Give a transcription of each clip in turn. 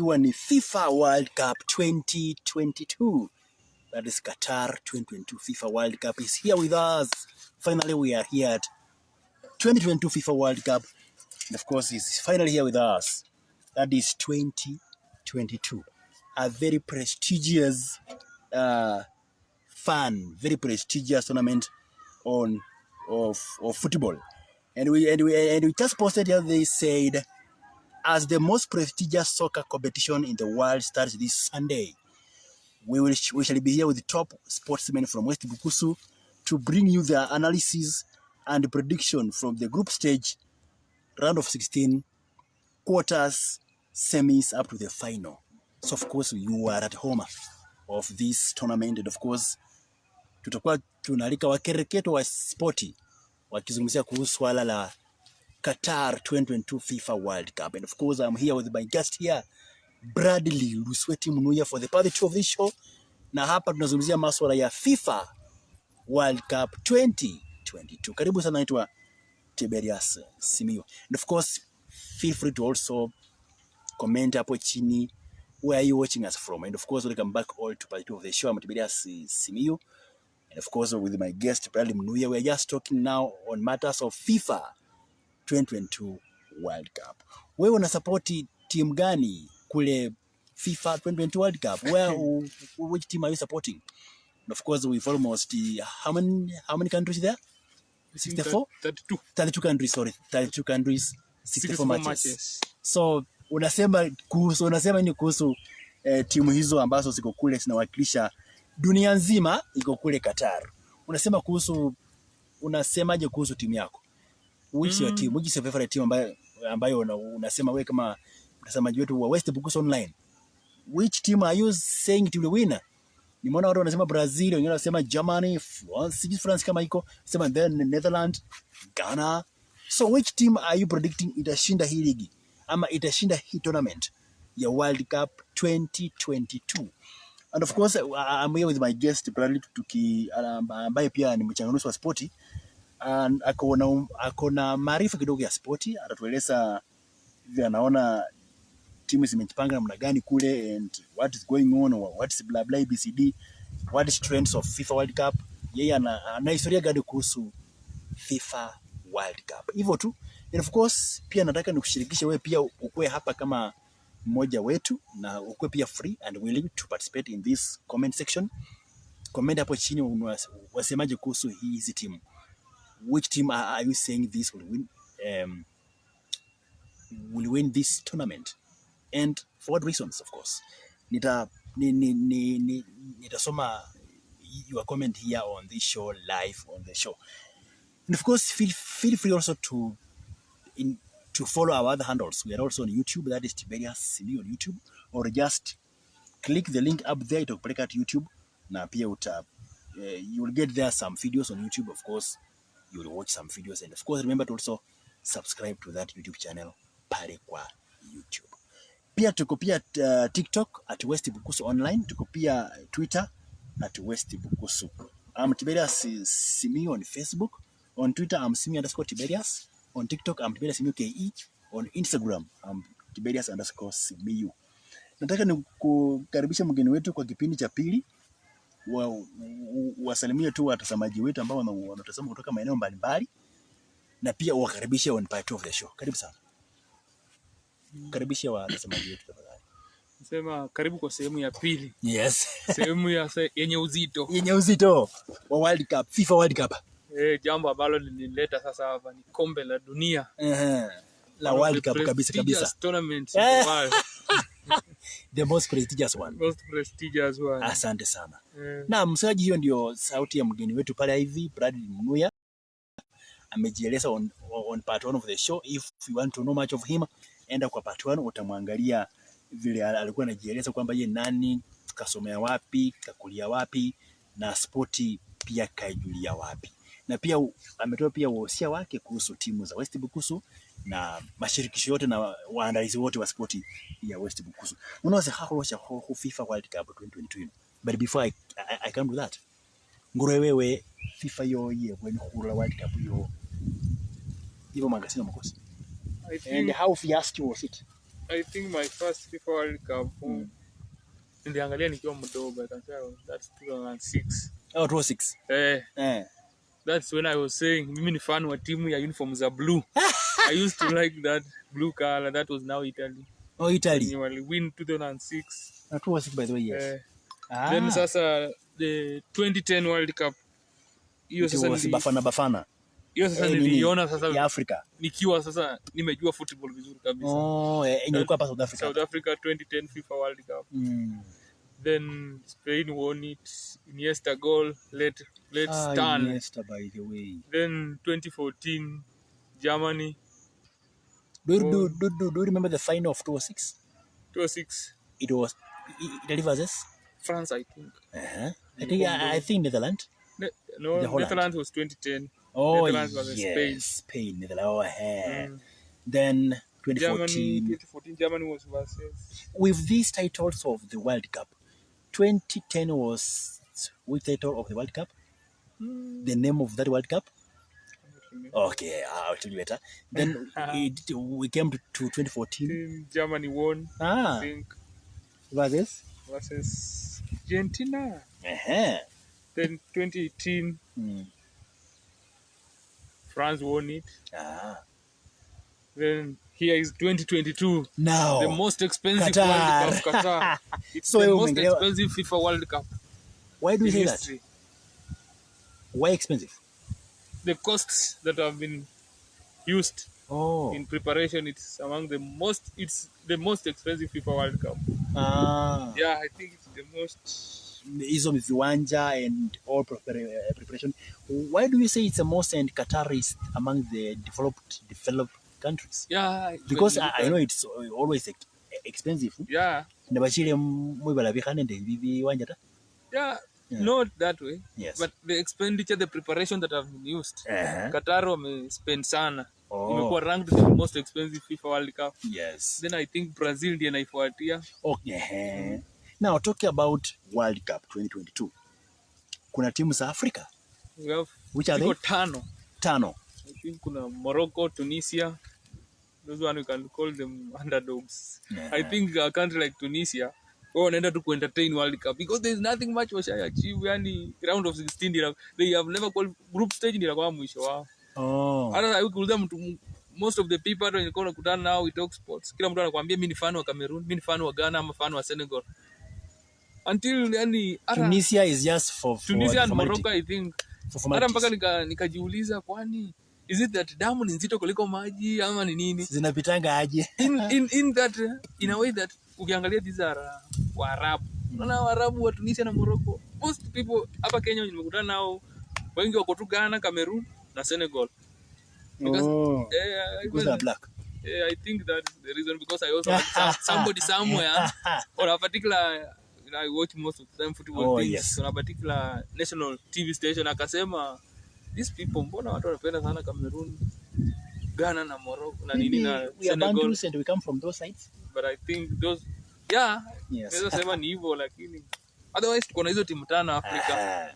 ikiwa ni FIFA World Cup 2022. That is Qatar 2022 FIFA World Cup is here with us. Finally, we are here at 2022 FIFA World Cup. And of course, it's finally here with us. That is 2022. A very prestigious very prestigious tournament of football. And we just posted here, they said, as the most prestigious soccer competition in the world starts this Sunday, we shall be here with the top sportsmen from West Bukusu to bring you their analysis and prediction from the group stage, round of 16, quarters, semis, up to the final. So of course you are at home of this tournament, and of course tutakuwa tunalika wakereketo wa sporti wakizungumzia kuhusu swala la Qatar 2022 FIFA World Cup. And of course I'm here with my guest here, Bradley Lusweti MUNUYA, for the part 2 of this show. Na hapa tunazungumzia masuala ya FIFA World Cup 2022. Karibu sana, naitwa Tiberius Simio. And of course, feel free to also comment hapo chini where are you watching us from. And of course, welcome back all to part 2 of the show. I'm Tiberius Simio. And of course, with my guest, Bradley MUNUYA, we are just talking now on matters of FIFA 2022 World Cup. Wewe unasupporti team gani kule FIFA 2022 World Cup? Which team are you supporting? And of course, we've almost how many countries there? 64? 32 countries, sorry. 32 countries, 64 matches. So unasema ni kuhusu timu hizo ambazo ziko kule zinawakilisha dunia nzima, iko kule Qatar. Unasemaje kuhusu timu yako? Which is your team? Which is your favorite team ambayo unasema wewe kama mtazamaji wetu wa West Bukusu Online? Which team are you saying to the winner? Nimeona watu wanasema Brazil, wengine wanasema Germany, France kama iko, sema then Netherlands, Ghana. So which team are you predicting itashinda hii ligi ama itashinda hii tournament ya World Cup 2022? And of course I'm here with my guest Bradley ambaye pia ni mchanganuzi wa sporti. And akona maarifa kidogo ya sporti, atatueleza vile anaona timu zimejipanga namna gani kule, and what is going on, what is blah blah ABCD, what is trends of FIFA World Cup. Yeye ana historia gani kuhusu FIFA World Cup, hivyo tu. And of course pia nataka nikushirikishe wewe pia ukue hapa kama mmoja wetu, na ukue pia free and willing to participate in this comment section. Comment hapo chini wasemaje kuhusu hizi timu. Which team are you saying this will win this tournament, and for what reasons? Of course, nitasoma your comment here on this show, live on the show. And of course, feel free also to follow our other handles. We are also on YouTube. That is Tiberius Simio on YouTube, or just click the link up there. It'll break out YouTube. Na pia you will get there some videos on YouTube. Of course, you will watch some videos, and of course remember to also subscribe to that YouTube channel pale kwa YouTube. Pia tuko pia TikTok at West Bukusu Online, tuko pia Twitter at West Bukusu. I'm Tiberius Simio on Facebook. On Twitter I'm Simio_Tiberius. On TikTok I'm Tiberius Simio KE. On Instagram I'm Tiberius_Simio. Nataka nikukaribisha mgeni wetu kwa kipindi cha pili. Wasalimie tu watazamaji wetu ambao wanatazama kutoka maeneo mbalimbali, na pia wakaribishe on part 2 of the show. Karibu sana. Karibisha watazamaji wetu tafadhali. Nasema karibu kwa sehemu ya pili. Yes. Sehemu yenye uzito. Yenye uzito wa World Cup, FIFA World Cup. Jambo ambalo lilileta sasa hapa ni kombe la dunia. La World Cup kabisa. Tournament in the world. The most prestigious one. Asante sana. Na msaji, hiyo ndio sauti ya mgeni wetu pale hivi, Bradley MUNUYA. Amejieleza on part 1 of the show. If you want to know much of him, enda kwa part 1 utamwangalia vile alikuwa anajieleza kwamba yeye nani, kasomea wapi, kakulia wapi, na sporti pia kaijulia wapi. Na pia ametoa pia wosia wake kuhusu timu za West Bukusu na mashirikisho yote na waandalizi wote wa sporti ya West Bukusu. Unaweza hakuosha FIFA World Cup 2022. But before I come to that, ngure wewe FIFA yo ye when hula World Cup yo hivyo mangasino makosi. And how fiasco was it? I think my first FIFA World Cup niliangalia nikiwa mdogo. I can say that's 2006. Oh, 2006. That's when I was saying mimi ni fan wa timu ya uniform za blue. I used to like that blue color. That was now Italy. Oh, Italy. When win 2006. 2006 by the way, yes. Then sasa the 2010 World Cup. Hiyo sasa Bafana. Hiyo sasa niliona sasa ya Africa. Nikiwa sasa nimejua football vizuri kabisa. Ilikuwa hapa South Africa. South Africa 2010 FIFA World Cup. Then Spain won it. Iniesta goal, let's stand. Iniesta by the way. Then 2014 Germany. Do you remember the final of 2006? 2006. It was Italy versus France, I think. I think Netherlands. No, Netherlands was 2010. Oh, Netherlands was yes. Spain, Netherlands. Then 2014. Germany was versus. With these titles of the World Cup, 2010 was which title of the World Cup? The name of that World Cup? Okay, I'll tell you later. Then we came to 2014. Germany won. I think. Versus Argentina. Then 2018, France won it. Then here is 2022. Now, the most expensive Qatar. World Cup, Qatar. It's So the most expensive FIFA World Cup. Why do you say history. that? Why expensive? The costs that have been used in preparation, it's the most expensive FIFA World Cup. Yeah, I think it's the most. Hizo viwanja and all preparation. Why do you say it's the most and Qatar is among the developed countries? Yeah, because I know it's always expensive. Yeah. Yeah, not that way. Yes. But the expenditure, the preparation that have been used. Qatar spend sana. Imekuwa ranked the most expensive FIFA World Cup. Yes. Then I think Brazil ndiye inaifuatia. Okay. Now talking about World Cup 2022. Kuna timu za Africa? We have which are they? Tano. I think kuna Morocco, Tunisia. Those one we can call them underdogs. I think a country like Tunisia wanaenda to entertain World Cup because there is nothing much washa achieve. Yani round of 16 they have never called group stage ndio kwa mwisho wao. Hata ukikuuliza mtu, most of the people hata nilikuwa nakutana nao we talk sports, kila mtu anakuambia mimi ni fan wa Cameroon, mimi ni fan wa Ghana, ama fan wa Senegal. Until yani Tunisia is just for Tunisia and Morocco I think. Hata mpaka nikajiuliza kwani is it that damu ni nzito kuliko maji ama ni nini? Zinapitanga aje? in that in a way that ukiangalia these are Waarabu. Unaona Waarabu wa Tunisia na Morocco. Most people hapa Kenya nimekutana nao wengi wako tu Ghana, Cameroon na Senegal. Because they're black. I think that's the reason, because I also like somebody somewhere or a particular, I watch most of the time football things. Yes. On a particular national TV station akasema these people mbona watu wanapenda sana Cameroon, Ghana na Morocco na nini na we are Bantus and we come from those sides. But I think those naweza sema ni hivyo, lakini otherwise tuko na hizo timu tano Africa.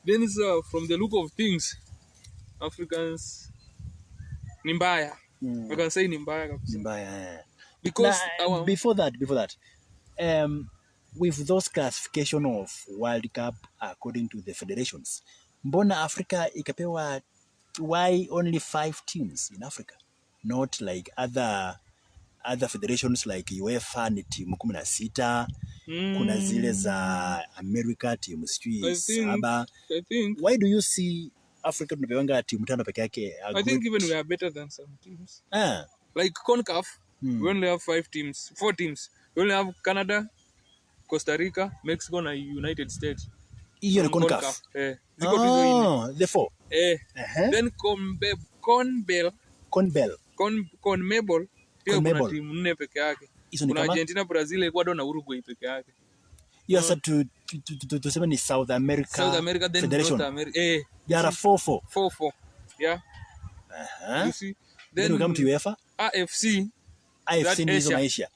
Then from the look of things Africans ni mbaya. I can say ni mbaya kabisa. Because before that with those classification of World Cup according to the federations, mbona Africa ikapewa, why only 5 teams in Africa, not like other federations like UEFA ni timu 16, kuna zile za America timu 7. I think why do you see Africa tunapewanga timu 5 peke yake? I think even we are better than some teams. Like CONCACAF, we only have 4 teams. We only have Canada, Costa Rica, Mexico na United States. Hiyo ni CONCACAF. Ziko hizo the 4. Then CONMEBOL pia kuna timu 4 peke yake. Kuna Argentina, Brazil, Ecuador na Uruguay peke yake. Yes, to say ni South America then Federation. North America. There are 4. Yeah. You see. Then we come to UEFA. AFC ni hizo Asia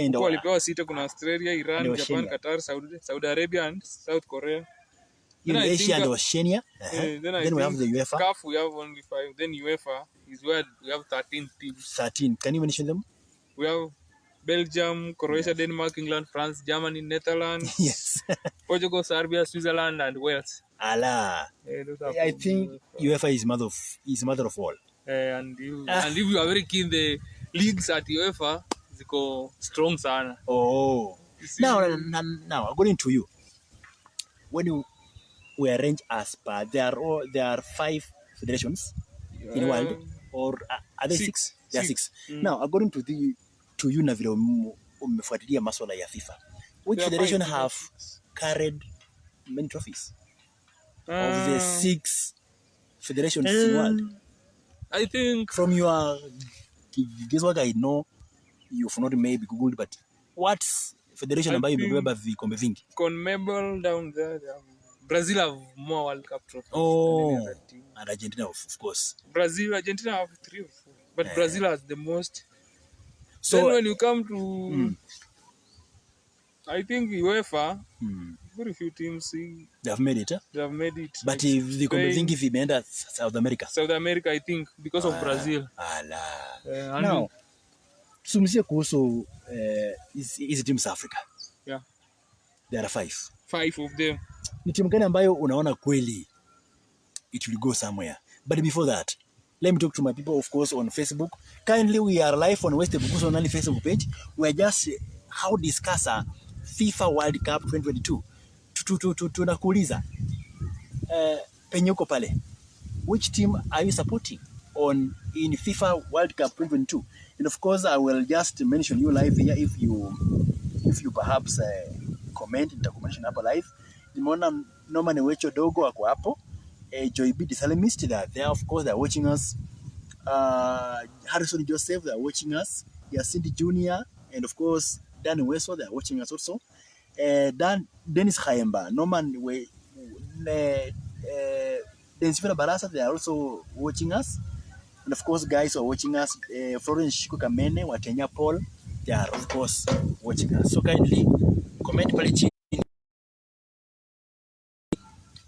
ndio walipewa 6. Kuna Australia, Iran, Japan, Qatar, Saudi Arabia and South Korea. Asia and Oceania. Then we have the UEFA. CAF we have only 5. Then UEFA is where we have 13 teams. 13. Can you mention them? We have Belgium, Croatia, Denmark, England, France, Germany, Netherlands, Yes. Portugal, Serbia, Switzerland, and Wales. Allah. Those are I from think UEFA. UEFA is mother of all. And if you are very keen, the leagues at UEFA ziko strong sana. Oh. You see, Now, according to you, when you we arrange as per there are 5 federations in world, or are they 6? There are 6. Now, according to you na vile umefuatilia masuala ya FIFA, which federation have carried many trophies of the 6 federations in world? I think From your guesswork, I know you've not maybe googled, but what's federation ambayo imebeba vikombe vingi? CONMEBOL down there, Brazil have more World Cup trophies Oh, than any other team. and Argentina, of course. Brazil, Argentina have 3 or 4, but Brazil has the most. So then when you come to, I think UEFA, very few teams they have made it. they have made it. But like if vikombe vingi vimeenda South America. South America, I think, because of Brazil. Now, tumzie kuhusu hizi teams Africa. Yeah. There are 5. 5 of them. Ni timu gani ambayo unaona kweli it will go somewhere? But before that, let me talk to my people, of course, on Facebook. Kindly, we are live on West Bukusu on Facebook page. We are just how discuss FIFA World Cup 2022. Tunakuuliza penye uko pale, which team are you supporting in FIFA World Cup 2022? And of course, I will just mention you live here if you perhaps comment, nitakumention hapa live. Nimeona Norman Wecho Dogo wako hapo. Joy B. Desalemist, they are there, of course, they are watching us. Harrison Joseph, they are watching us. Cindy Jr., and of course, Dan Weso, they are watching us also. Dennis Khaemba, Norman Densifela Barasa, they are also watching us. And of course, guys who are watching us, Florence Shiku Kamene, Watenya Paul, they are, of course, watching us. So kindly comment pale chini.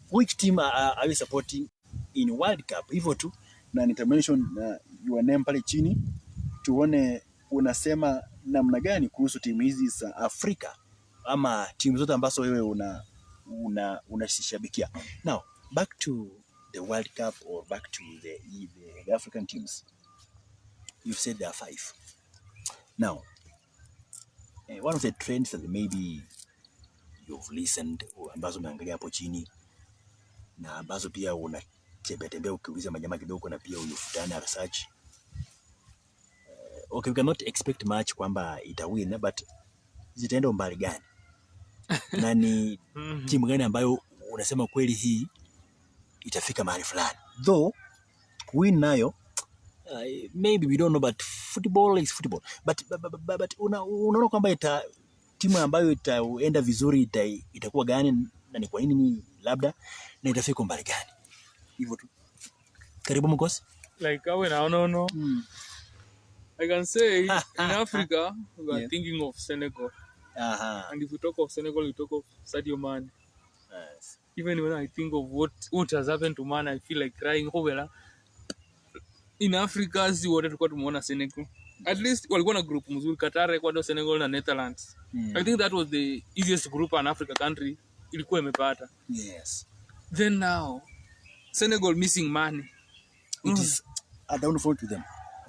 Which team are you supporting in World Cup? Hivyo tu, na nitamention your name pale chini, tuone unasema namna gani kuhusu timu hizi za Afrika ama timu zote ambazo wewe unashabikia. Now, back to the World Cup, or back to the African teams. You've said there are 5. Now, one of the trends that maybe you've listened, ambazo umeangalia hapo chini, na ambazo pia unatembea ukiuliza majamaa kidogo, na pia uyafanya research. Okay, we cannot expect much kwamba itawin, but zitaenda mbali gani? Na ni timu gani ambayo unasema kweli hii itafika mahali fulani? Though win nayo maybe we don't know, but football is football. But unaona kwamba timu ambayo itaenda vizuri itakuwa gani, na ni kwa nini labda, na itafika mbali gani? Hivyo tu. Karibu Mkosi. Like no. I can say in Africa we are thinking of Senegal. And if we talk of Senegal, we talk of Sadio Mane. Yes. Even when I think of what has happened to Mane, I feel like crying over. In Africa, si wote tulikuwa tumeona Senegal. At least walikuwa na group mzuri, QATAR, Ecuador, Senegal na Netherlands. I think that was the easiest group an Africa country ilikuwa imepata. Yes. Then now, Senegal missing Mane. It is a downfall to them.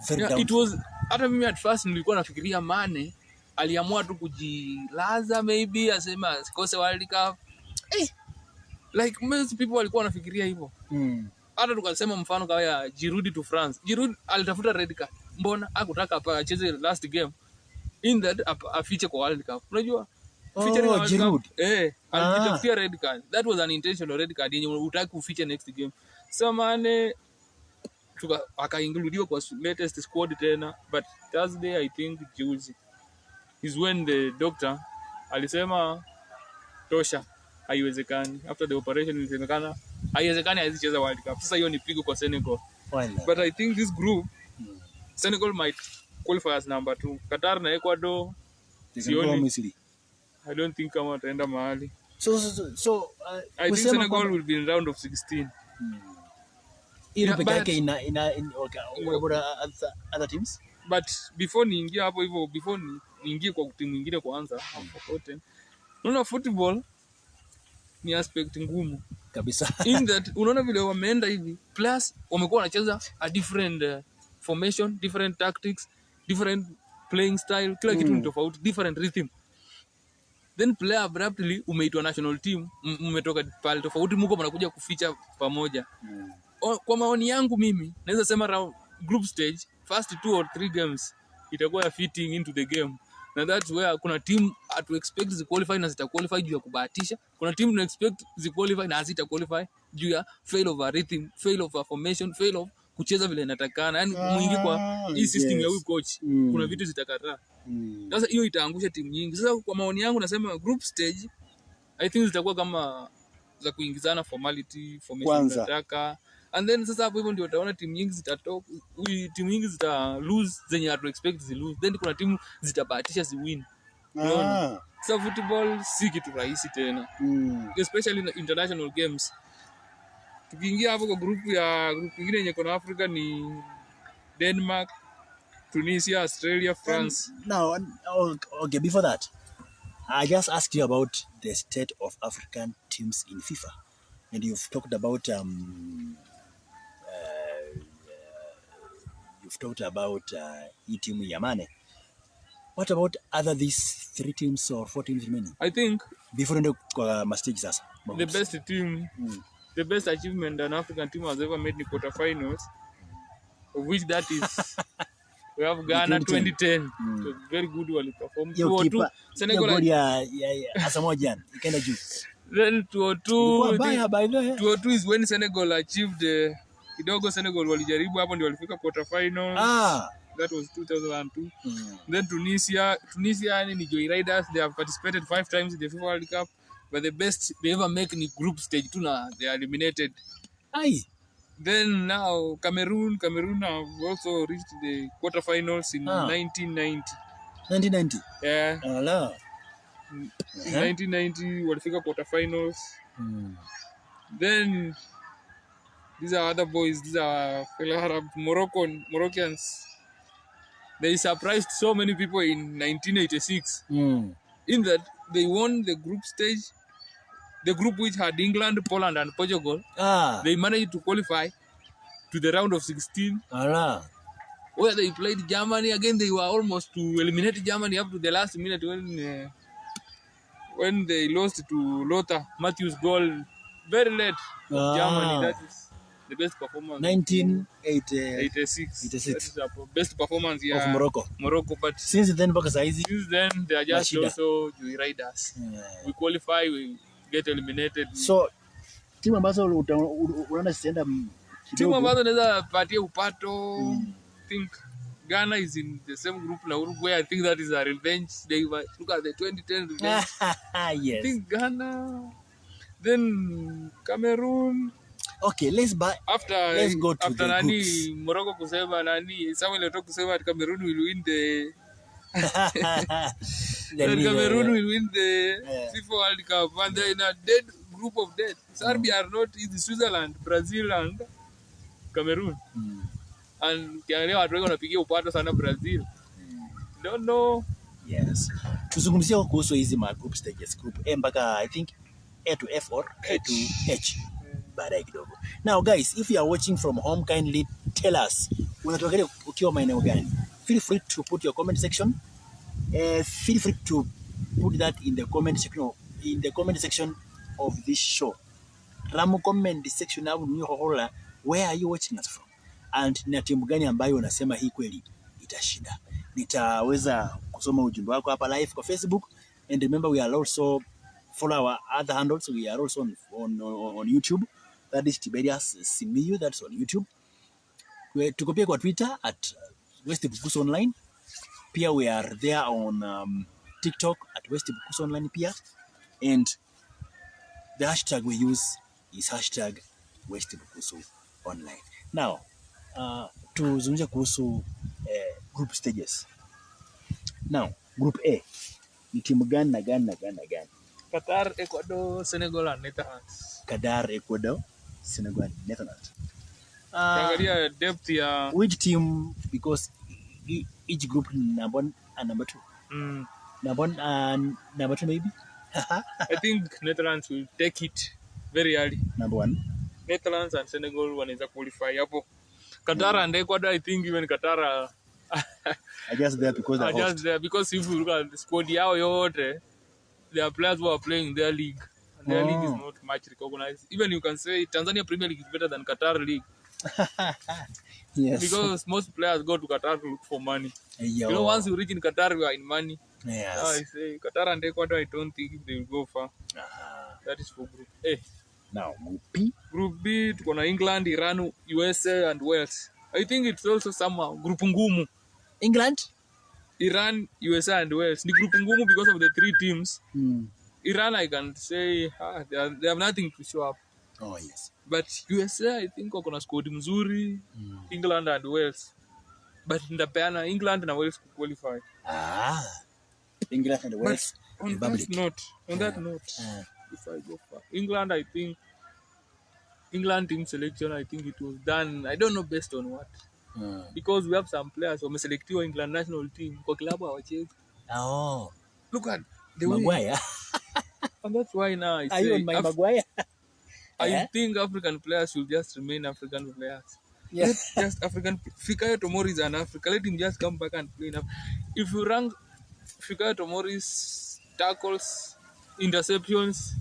Very downfall. It was, hata mimi at first nilikuwa nafikiria Mane aliamua tu kujilaza, maybe asema sikose World Cup. Like most people walikuwa wanafikiria hivyo. Hata tukasema mfano kama ya Giroud to France. Giroud alitafuta red card. Mbona hakutaka hapa acheze last game in that afiche kwa World Cup? Unajua? Oh, Giroud. Alitafutia red card. That was an intentional red card yenye unataka kufiche next game. So Mane akaingiludiwa kwa latest squad tena, but Thursday I think Tuesday is when the doctor alisema tosha, haiwezekani. After the operation ilisemekana haiwezekani asicheza World Cup. Sasa hiyo ni pigo kwa Senegal. But I think this group Senegal might qualify as number 2. QATAR na Ecuador sioni. I don't think kama wataenda mahali. So I think Senegal will be in round of 16. In other teams. But before niingia hapo hivyo, before niingie kwa timu nyingine kwanza hapo kote. Unaona football ni aspect ngumu kabisa. In that unaona vile wameenda hivi plus wamekuwa wanacheza a different formation, different tactics, different playing style, kila kitu ni tofauti, different rhythm. Then player abruptly umeitwa national team, mmetoka pale tofauti, mko mnakuja kuficha pamoja. Kwa maoni yangu mimi naweza sema group stage first 2 or 3 games itakuwa fitting into the game, na that's where kuna team to expect zi qualify na zita qualify juu ya kubahatisha, kuna team to expect zi qualify na zita qualify juu ya fail of a rhythm, fail of a formation, fail of kucheza vile inatakana. Yani mwingi kwa hii system ya huyu coach kuna vitu zitakataa. Sasa hiyo itaangusha timu nyingi. Sasa kwa maoni yangu nasema group stage I think zitakuwa kama za kuingizana formality, formation nataka. And then sasa hapo hivyo ndio utaona timu nyingi zitatoka, timu nyingi zita lose zenye hatu expect zi lose. Then kuna timu zitabahatisha zi win. Sasa football si kitu rahisi tena. Especially in international games. Tukiingia hapo kwa group nyingine yenye kuna Africa ni Denmark, Tunisia, Australia, France. Now, okay, before that, I just asked you about the state of African teams in FIFA, and you've talked about team Yamane. What about other these 3 teams or 4 teams remaining? I think before mistakes as the best team, the best achievement an African team has ever made in quarterfinals, of which that is we have Ghana 2010. It was very good wali perform. 2-2 Senegal Asamoah ikaenda juu. Then 2-2 is when Senegal achieved kidogo Senegal walijaribu hapo ndio walifika quarterfinals. That was 2002. Then Tunisia ni Joy Riders, they have participated 5 times in the FIFA World Cup, but the best they ever make in group stage 2 na they are eliminated. Then now Cameroon have also reached the quarterfinals in 1990. 1990? Yeah. In 1990 walifika quarterfinals. Then these are other boys, these are fellow Arab Moroccans. They surprised so many people in 1986 in that they won the group stage, the group which had England, Poland and Portugal. They managed to qualify to the round of 16 where they played Germany. Again, they were almost to eliminate Germany up to the last minute when they lost to Lothar Matthäus' goal very late of Germany. That is the best performance. 1986. That is the best performance of Morocco. But since then, they are just also Joy Riders. We qualify, we get eliminated. So, timu ambazo unaona zitaenda timu ambazo naweza patia upato. Think Ghana is in the same group na Uruguay. I think that is a revenge. They look at the 2010 revenge. Yes. I think Ghana. Then Cameroon. Okay, let's go to the groups. Morocco kusema Samuel Eto'o kusema Cameroon will win the Cameroon will win the FIFA World Cup, and they're in a dead group of dead. Serbia are not, is Switzerland, Brazil and Cameroon. And kiangalia watu wengi wanapigia upato sana Brazil. Don't know. Yes. Tuzungumzia kuhusu hizi group stages. Group A mpaka I think A to F or A to H. Baadaye kidogo. Now guys, if you are watching from home, kindly tell us unatokea ukiwa maeneo gani. Feel free to put your comment section. Feel free to put that in the comment section of this show. Ramu comment section au nihohola, where are you watching us from? And ni timu gani ambayo unasema hii kweli itashinda. Nitaweza kusoma ujumbe wako hapa live kwa Facebook, and remember we are also follow our other handles. We are also on YouTube. That is Tiberius Simiyu. That's on YouTube. Tuko pia kwa Twitter at West Bukusu Online. Pia we are there on TikTok at West Bukusu Online pia. And the hashtag we use is hashtag West Bukusu Online. Now, tuzungumzie kuhusu group stages. Now, group A ni timu gani na gani? Qatar, Ecuador, Senegal and Netherlands. Qatar, Ecuador, Senegal, Netherlands. Angalia depth ya which team, because each group number 1 and number 2. Number 2 maybe. I think Netherlands will take it very early. Number 1. Netherlands and Senegal wanaweza qualify hapo. Qatar and Ecuador, I think even Qatar are just there because they're host. just there because if you look at the squad yao yote, there are players who are playing in their league. And their league is not much recognized. Even you can say Tanzania Premier League is better than Qatar League. Yes. Because most players go to Qatar to look for money. Yo. You know, once you reach in Qatar, you are in money. Yes. I say Qatar and Ecuador, I don't think they will go far. That is for Group A. Now, Group B. Group B, tuko na England, Iran, USA, and Wales. I think it's also somehow group ngumu. England, Iran, USA, and Wales. Ni group ngumu because of the 3 teams. Iran, I can say they have nothing to show up. Oh yes. But USA, I think wako na squad mzuri. England and Wales. But ndapeana England na Wales qualify. England and Wales. On that note, if I go far, England, I think England team selection, I think it was done, I don't know based on what. Because we have some players wameselektiwa England national team kwa klabu hawachezi. Look at the Maguire. And that's why now I say Maguire. I think African players should just remain African players. Yes. Just African. Fikayo Tomori is an African. Let him just come back and play enough. If you rank Fikayo Tomori's tackles, interceptions,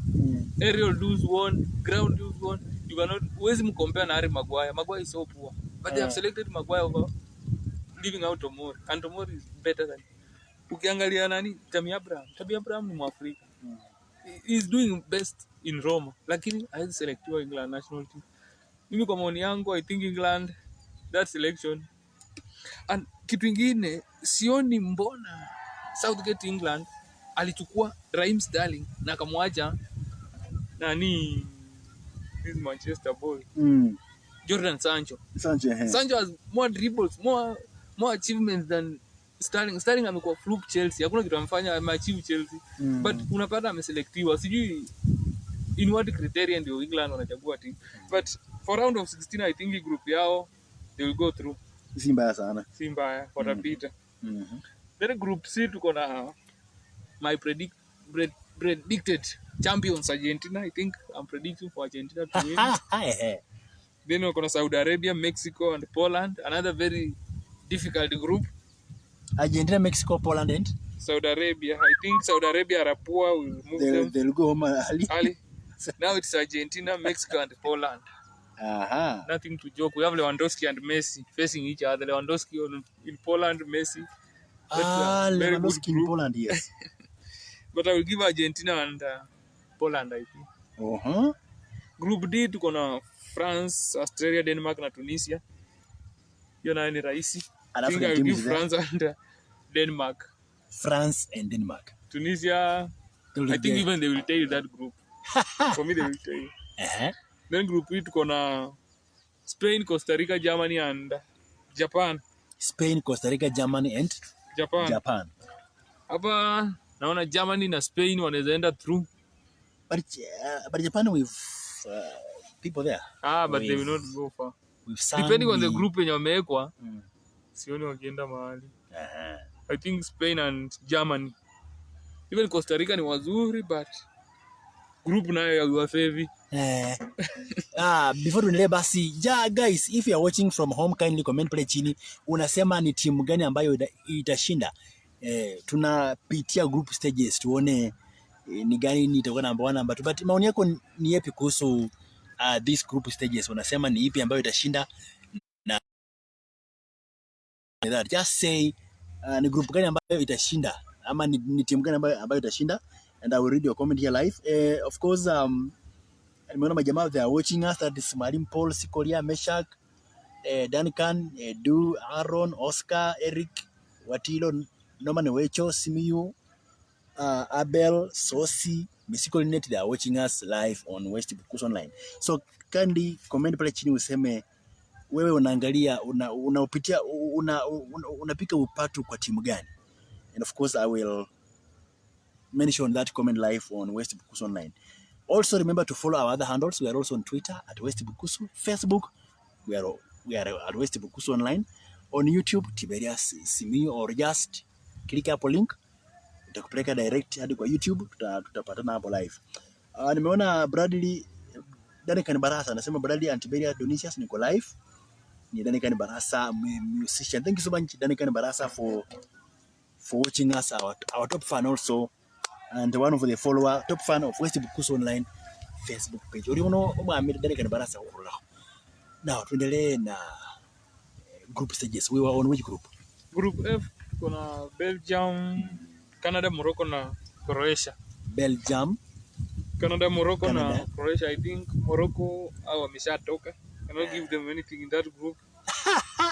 aerial duels won, ground duels won, you cannot always compare na Harry Maguire. Maguire is so poor. But they have selected Maguire over leaving out Tomori. And Tomori is better than ukiangalia nani? Tammy Abraham ni Mwafrika. He's doing best in Roma. Lakini hawezi selectiwa England national team. Mimi kwa maoni yangu, I think England, that selection. And kitu ingine, sioni mbona Southgate England alichukua Raheem Sterling na akamwacha nani this Manchester boy. Jordan Sancho. Sancho has more dribbles, more achievements than Sterling. Sterling amekuwa fluke Chelsea. Hakuna kitu amefanya ameachieve Chelsea. But unapata ameselektiwa. Sijui in what criteria ndio England wanachagua team. But for round of 16, I think group yao they will go through. Si mbaya sana. Si mbaya watapita. Then group C tuko na my predicted champions Argentina. I think I'm predicting for Argentina to win. Then we're going to Saudi Arabia, Mexico, and Poland. Another very difficult group. Argentina, Mexico, Poland, and Saudi Arabia. I think Saudi Arabia are poor. Will move them. They'll go home early. Now it's Argentina, Mexico, and Poland. Nothing to joke. We have Lewandowski and Messi facing each other. Lewandowski in Poland, Messi. That's very Lewandowski good in Poland, yes. But I will give Argentina and Poland, I think. Group D, tuko na France, Australia, Denmark, na Tunisia. Hiyo nayo ni rahisi. I think I will give France and Denmark. France and Denmark. Tunisia, I think even they will take that group. For me, they will take. Then group E, tuko na Spain, Costa Rica, Germany, and Japan. Spain, Costa Rica, Germany, and Japan. Hapa naona Germany na Spain wanaweza enda through. But Japan with people there. But they will not go far. Depending on the group yenye wamewekwa, sioni wakienda mahali. I think Spain and Germany. Even Costa Rica ni wazuri, but group nayo ya UFA. Before tuendelee basi, guys, if you are watching from home, kindly comment pale chini. Unasema ni timu gani ambayo itashinda. Tunapitia group stages tuone ni gani itakuwa number 1 number 2. But maoni yako ni yapi kuhusu these group stages? Unasema ni ipi ambayo itashinda na that just say ni group gani ambayo itashinda ama ni timu gani ambayo itashinda, and I will read your comment here live. Of course nimeona majamaa they are watching us, that is Mwalimu Paul, Sikolia, Meshak, Duncan, Du, Aaron, Oscar, Eric, Watilo, Norman Wecho, Simiyu, Abel, Sosi, Misiko Net, they are watching us live on West Bukusu Online. So kindly comment pale chini useme wewe unaangalia unapitia unapika upatu kwa timu gani, and of course I will mention that comment live on West Bukusu Online. Also remember to follow our other handles. We are also on Twitter at West Bukusu, Facebook we are at West Bukusu Online, on YouTube Tiberius Simiyu, or just click up a link nitakupeleka direct hadi kwa YouTube, tutapatana hapo live. Nimeona Bradley Danikan Barasa anasema Bradley Antiberia Donisius niko live. Ni Danikan Barasa, musician. Thank you so much Danikan Barasa for watching us, our top fan also, and one of the follower, top fan of West Bukusu Online Facebook page. Uliono mwamiri Danikan Barasa urula. Now tuendelee na group stages. We were on which group? Group F kuna Belgium, Canada, Morocco na Croatia. Belgium, Canada, Morocco Canada. na Croatia. I think Morocco au wameshatoka. Cannot give them anything in that group.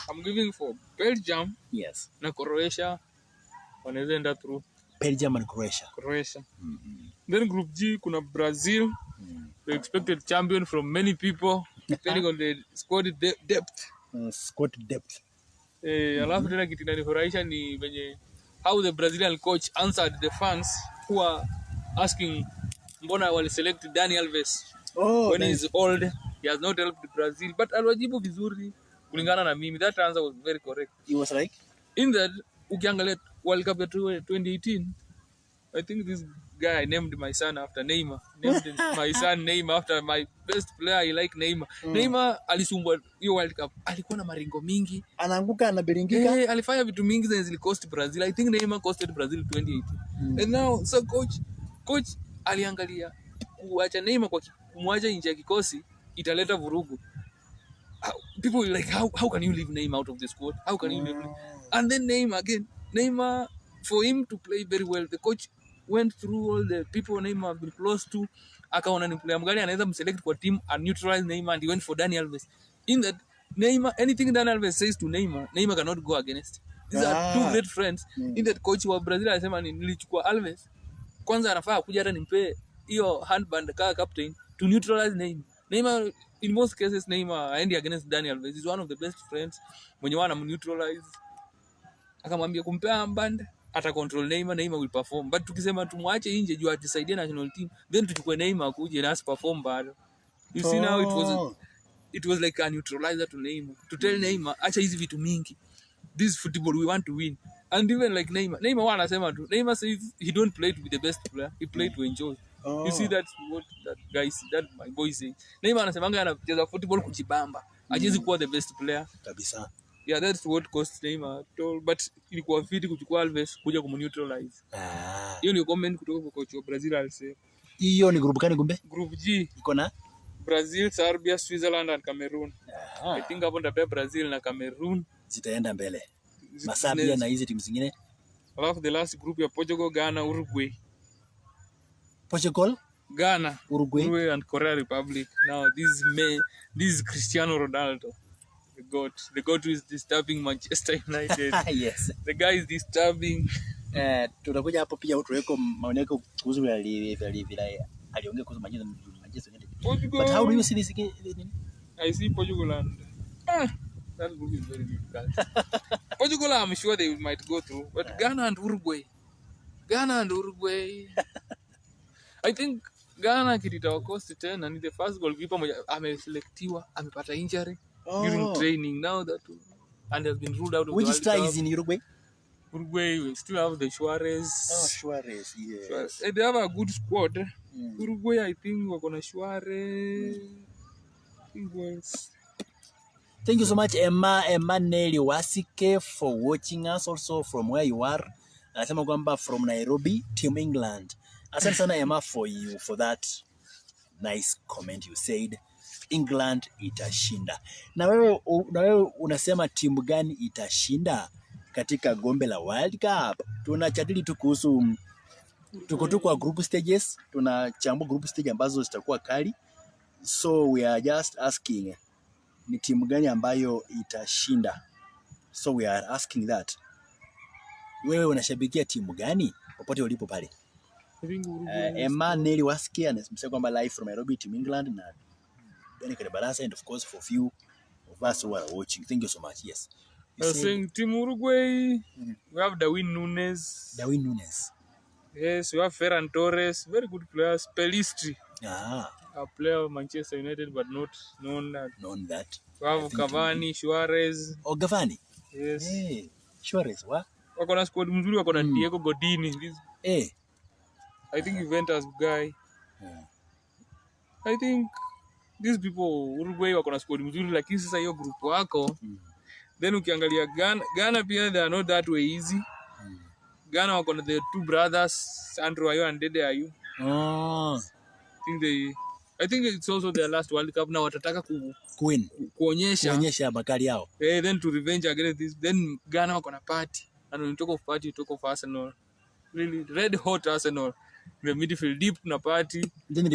I'm giving for Belgium, yes, na Croatia wanaweza enda through. Belgium and Croatia. Then group G kuna Brazil, the expected champion from many people depending on the squad depth. Squad depth. Alafu tena kitu kinanifurahisha ni venye how the Brazilian coach answered the fans who are asking mbona wali select Dani Alves when nice. he's old, he has not helped Brazil, but aliwajibu vizuri kulingana na mimi. That answer was very correct. He was like In that ukiangalia World Cup ya 2018, I think this guy, I named my son after Neymar. Named my son Neymar after my best player. I like Neymar. Neymar alisumbua hiyo World Cup. Alikuwa na maringo mingi. Anaanguka anabiringika. Alifanya vitu mingi zenye zilikost Brazil. I think Neymar costed Brazil 2018. And now, so coach aliangalia kuacha Neymar kwa kumwacha nje ya kikosi italeta vurugu. People were like, how can you leave Neymar out of the squad? How can you leave him? And then Neymar, for him to play very well, the coach went through all the people Neymar have been close to. Akaona ni player mgani anaweza mselect kwa team and neutralize Neymar, and he went for Dani Alves. In that, Neymar, anything Dani Alves says to Neymar cannot go against. These are two great friends. In that, coach wa Brazil anasema nilichukua Alves, kwanza anafaa kuja hata nimpe hiyo handband kama captain to neutralize Neymar. Neymar, in most cases, Neymar aendi against Dani Alves. He's one of the best friends. Mwenye wana neutralize. Akamwambia kumpea handband, ata control Neymar will perform. But tukisema tumwache nje juu atisaidia national team, then tuchukue Neymar kuje na perform bado. You see now it was like a neutralizer to Neymar. To tell Neymar, acha hizi vitu mingi. This football we want to win. And even like Neymar wanasema tu. Neymar says he don't play to be the best player. He play to enjoy. You see that's what that my boy say. Neymar anasemanga anacheza football kujibamba. Hajezi kuwa the best player. Kabisa. Yeah, that's what cost Neymar told, but ilikuwa fiti kuchukua Alves kuja kumneutralize. Hiyo ni comment kutoka kwa coach wa Brazil alisema. Hiyo ni group gani kumbe? Group G. Iko na Brazil, Serbia, Switzerland and Cameroon. I think hapo ndapea Brazil na Cameroon zitaenda mbele. Masabia na hizi timu zingine. Alafu the last group ya Portugal, Ghana, Uruguay. Portugal, Ghana, Uruguay and Korea Republic. Now this is Cristiano Ronaldo. The goat who is disturbing Manchester United. Yes. The guy is disturbing. Tutakuja hapo pia tuweko maoni yako kuhusu vile aliongea kuhusu Manchester United. Portugal. But how do you see this again? I see Portugal and that group is very difficult. Portugal, I'm sure they might go through, but Ghana and Uruguay. I think Ghana kititawa cost 10 and the first goalkeeper ameselectiwa, amepata injury during training now that and has been ruled out of which the star is in Uruguay? Uruguay will still have the Suarez. Suarez, yes. They have a good squad. Uruguay, I think wako na Suarez. Thank you so much, Emmanuel Wasike, for watching us also from where you are. Anasema kwamba from Nairobi, Team England. Asante sana Emma for that nice comment. You said England itashinda. Na wewe unasema timu gani itashinda katika gombe la World Cup? Tunajadili tu kuhusu tuko tu kwa group stages, tunachambua group stage ambazo zitakuwa kali. So we are just asking ni timu gani ambayo itashinda. So we are asking that. Wewe unashabikia timu gani popote ulipo pale? Emmanuel Wasike anasema kwamba live from Nairobi, Team England na Dani Barasa, and of course for few of us who are watching. Thank you so much. Yes. I was saying Team Uruguay, we have Darwin Nunes. Yes, we have Ferran Torres, very good players. Pelistri, a player of Manchester United, but not known that. We have Cavani, Suarez. Oh, Cavani. Yes. Hey, Suarez, what? wako na squad mzuri, wako na Diego Godini. I think Juventus guy. I think these people Uruguay wako na squad mzuri, lakini sasa hiyo group wako then ukiangalia Ghana pia they are not that way easy. Ghana wako na the two brothers Sandro Ayo and Dede Ayo. I think it's also their last World Cup now. Watataka kuonyesha makali yao. Then to revenge against this. Then Ghana wako na party. And when you talk of party, you talk of Arsenal. Really red hot Arsenal. The midfield deep na party. Then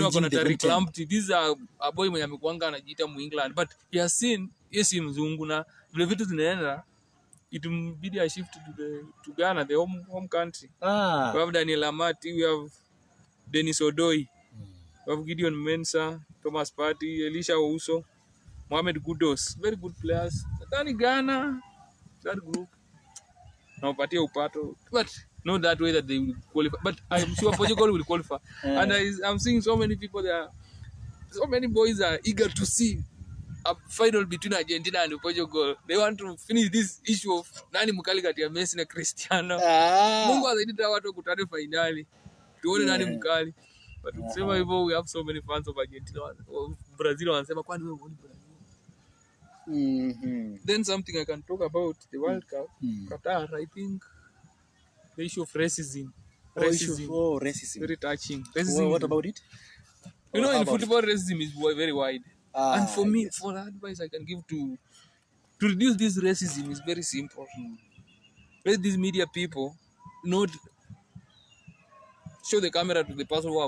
wako na Tariq Lamptey. These are a boy mwenye amekuanga anajiita mu England, but he has seen yesi mzungu na vile vitu zinaenda itumbidi a shift to Ghana, the home country. We have Daniel Amati, we have Dennis Odoi, we have Gideon Mensah, Thomas Partey, Elisha Ouso, Mohamed Kudos, very good players. Then Ghana, that group now Patia Upato, but not that way that they will qualify. But I'm sure Portugal will qualify. And I'm seeing so many people there. So many boys are eager to see a final between Argentina and Portugal. They want to finish this issue of nani mkali kati ya Messi na Cristiano. Mungu azaidita watu kutane finali. Tuone nani mkali. But kusema hivyo, we have so many fans of Argentina. Brazil wanasema kwani wewe uone Brazil. Then something I can talk about the World Cup, Qatar, I think the issue of racism. Racism. Very touching. Racism. What about it? You know, in football, racism is very wide. And for me, for advice I can give to reduce this racism is very simple. Let these media people not show the camera to the person who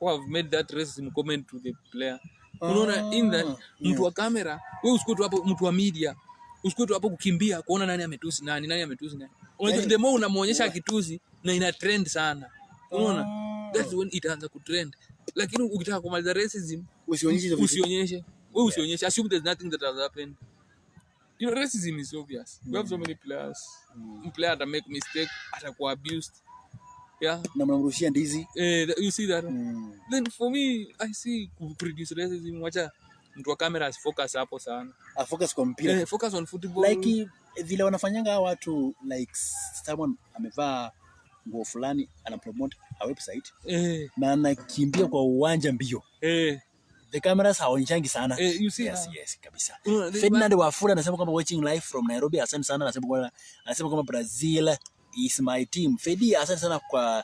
have made that racism comment to the player. Unaona, in that mtu wa kamera, wewe usikutu hapo, mtu wa media usikutu hapo kukimbia kuona nani ametusi nani ametusi nani. Unajua the more unamuonyesha kitusi na ina trend sana. Unaona, that's when it itaanza kutrend. Lakini ukitaka kumaliza racism usionyeshe. Wewe usionyeshe, assume there's nothing that has happened. You know, racism is obvious. We have so many players. Player that make mistake, atakuwa abused. Yeah. Na mnamrushia ndizi. You see that? Then for me, I see produce racism. Wacha mtu wa camera as focus hapo sana. Focus kwa mpira. Focus on football. Like vile wanafanyanga watu, like someone amevaa nguo fulani ana promote a website na anakimbia kwa uwanja mbio. The cameras haonyeshangi sana. You see yes kabisa. Ferdinand Wafula anasema kwamba watching live from Nairobi, asante sana. Anasema kwamba Brazil is my team. Fedi, asante sana kwa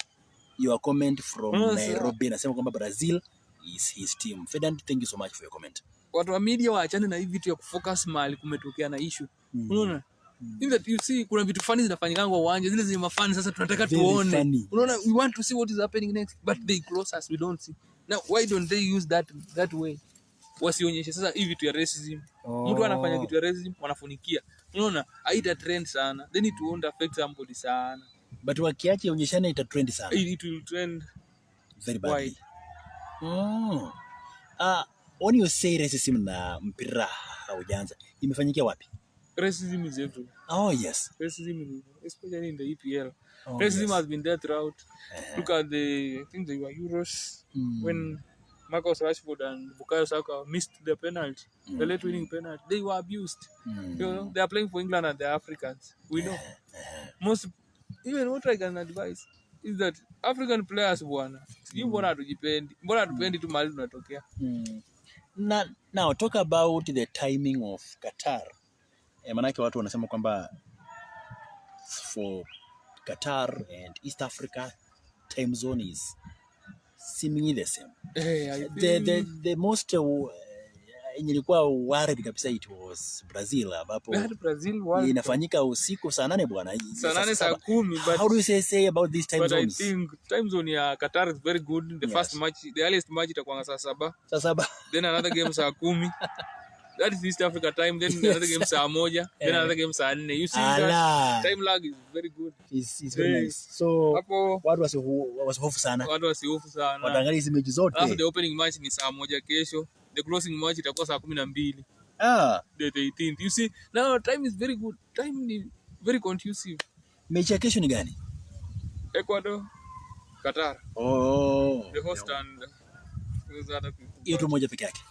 your comment from Nairobi. Anasema kwamba Brazil is his team. Ferdinand, thank you so much for your comment. Watu wa media waachane na hivi vitu ya kufocus mahali kumetokea na issue. Unaona? In that you see kuna vitu fani zinafanyika kwa uwanja, zile zenye mafani sasa tunataka tuone. Unaona, we want to see what is happening next, but they close us, we don't see. Now why don't they use that way? Wasionyeshe sasa hivi vitu ya racism. Mtu anafanya kitu ya racism wanafunikia. Unaona, haita trend sana. Then it won't affect somebody sana. But wakiache onyeshane ita trend sana. It will trend very badly. When you say racism na mpira haujaanza, imefanyikia wapi? Racism is everywhere. Oh yes. Racism is, especially in the EPL. Racism has been there throughout. Look at I think they were Euros when Marcus Rashford and Bukayo Saka missed the penalty, the late winning penalty. They were abused. You know, they are playing for England and the Africans. We know. Even what I can advise is that African players bwana, sijui mbona hatupendi tu mahali tunatokea. Now talk about the timing of Qatar. Manake watu wanasema kwamba for Qatar and East Africa time zone is seemingly the same. The most nilikuwa worried kabisa it was Brazil, ambapo inafanyika usiku saa 8 bwana. Saa 8 saa 10, but how do you say about these time zones? But I think time zone ya Qatar is very good. The first match, the earliest match itakuwa saa 7. Saa 7. Then another game saa 10. That is East Africa time. Then another game saa 1. Then another game saa 4. You see that time lag is very good. It's very nice. So watu wasihofu sana. Wataangalia hizo mechi zote. After the opening match ni saa 1 kesho. The closing match itakuwa saa 12. The 18th. You see, now time is very good. Time is very conducive. Mechi ya kesho ni gani? Ecuador, Qatar. The host and hiyo tu moja peke yake.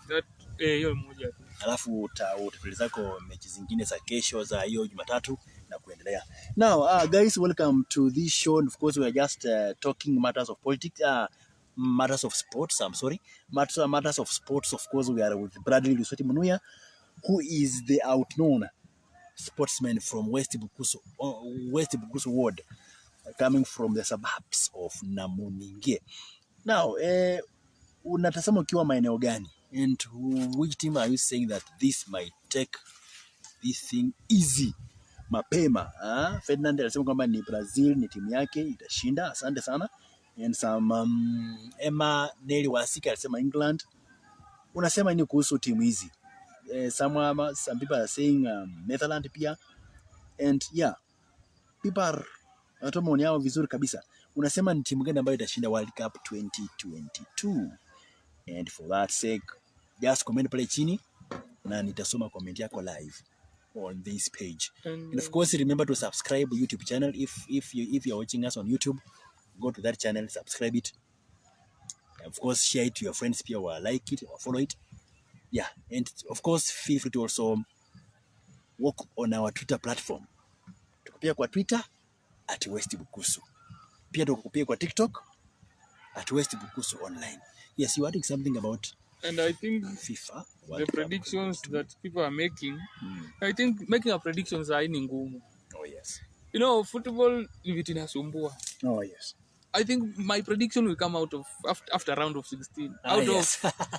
Hiyo moja tu. Alafu utapeleza zako mechi zingine za kesho za hiyo Jumatatu na kuendelea. Now, guys, welcome to this show. And of course, we are just talking matters of politics, matters of sports. I'm sorry, matters of sports. Of course, we are with Bradley MUNUYA, who is the outknown sportsman from West Bukusu ward, coming from the suburbs of Namuninge. Now, unatazama ukiwa maeneo gani? And which team are you saying that this might take this thing easy mapema? Ferdinand alisema kwamba ni Brazil, ni timu yake itashinda. Asante sana. And some Emma Nelly Wasika alisema England. Unasema ni kuhusu timu hizi? Some people are saying Netherlands pia. And yeah, people are wanatoa maoni yao vizuri kabisa. Unasema ni timu gani ambayo itashinda World Cup 2022? And for that sake, just comment pale chini na nitasoma comment yako live on this page. And of course, remember to subscribe YouTube channel. If you're watching us on YouTube, go to that channel, subscribe it. Of course, share it to your friends, pia or like it or follow it. Yeah, and of course, feel free to also work on our Twitter platform. Tukupia kwa Twitter at West Bukusu. Pia tukupia kwa TikTok at West Bukusu online. Yes, you are doing something about. And I think FIFA, the predictions that people are making, I think making a predictions are ngumu. Oh yes. You know, football vitu inasumbua. Oh yes. I think my prediction will come out of after round of 16.